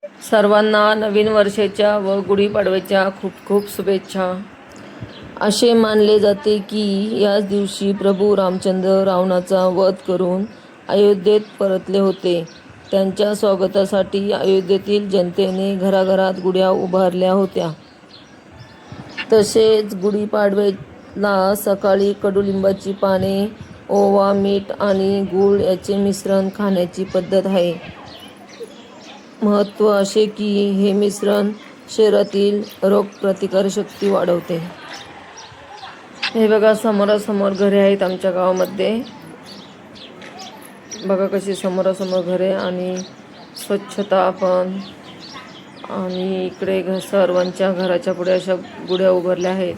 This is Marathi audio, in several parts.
सर्वांना नवीन वर्षाच्या व गुढीपाडव्याच्या खूप खूप शुभेच्छा. असे मानले जाते की याच दिवशी प्रभू रामचंद्र रावणाचा वध करून अयोध्येत परतले होते. त्यांच्या स्वागतासाठी अयोध्येतील जनतेने घराघरात गुढ्या उभारल्या होत्या. तसेच गुढीपाडव्याला सकाळी कडुलिंबाची पाने, ओवा, मीठ आणि गूळ याचे मिश्रण खाण्याची पद्धत आहे. महत्त्व असे की हे मिश्रण शरीरातील रोगप्रतिकारशक्ती वाढवते. हे बघा, समोरासमोर घरे आहेत आमच्या गावामध्ये. बघा कशी समोरासमोर घरे आणि स्वच्छता पण. आणि इकडे सर्वांच्या घराच्या पुढे अशा गुढ्या उभारल्या आहेत.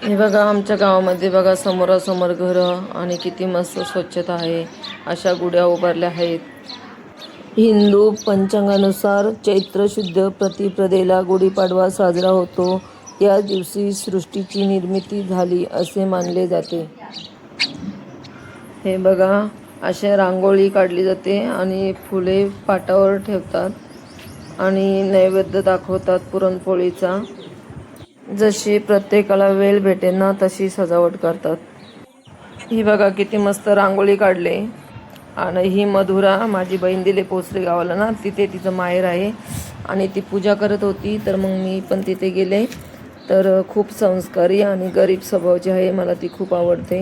हे बघा, आमच्या गावामध्ये बघा समोरासमोर घरं आणि किती मस्त स्वच्छता आहे. अशा गुढ्या उभारल्या आहेत. हिंदू पंचांगानुसार चैत्र शुद्ध प्रतिपदेला गुढीपाडवा साजरा होतो. या दिवशी सृष्टीची निर्मिती झाली असे मानले जाते. हे बघा, अशा रांगोळी काढली जाते आणि फुले पाटावर ठेवतात आणि नैवेद्य दाखवतात पुरणपोळीचा. जशी प्रत्येकाला वेळ भेटेल ना तशी सजावट करतात. ही बघा किती मस्त रांगोळी काढले. आणि ही मधुरा माझी बहीण दिले पोचले गावाला ना, तिथे तिचं माहेर आहे आणि ती पूजा करत होती. तर मग मी पण तिथे गेले. तर खूप संस्कारी आणि गरीब स्वभावाची आहे. मला ती खूप आवडते.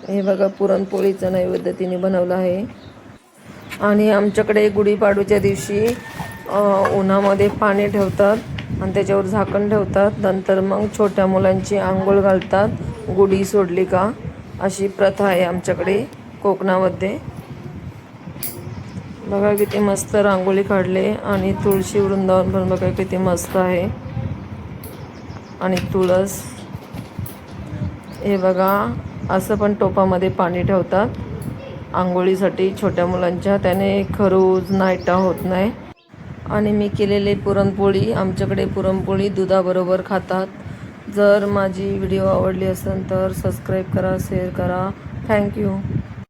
हे बघा, पुरणपोळीचा नैवेद्य तिने बनवला आहे. आणि आमच्याकडे गुढीपाडव्याच्या दिवशी उन्हामध्ये पाणी ठेवतात आणि त्याच्यावर झाकण ठेवतात. नंतर मग छोट्या मुलांची आंघोळ घालतात गुढी सोडली का, अशी प्रथा आहे आमच्याकडे कोकणामध्ये. बघा किती मस्त रांगोळी काढले. आणि तुळशी वृंदावन पण बघा किती मस्त आहे. आणि तुळस. हे बघा, असं पण टोपामध्ये पाणी ठेवतात आंघोळीसाठी छोट्या मुलांच्या. त्याने खरूज नाईटा होत नाही. आणि मी केलेली पुरणपोळी, आमच्याकडे पुरणपोळी दुधाबरोबर खातात. जर माझी व्हिडिओ आवडली असेल तर सबस्क्राईब करा, शेअर करा. थँक्यू.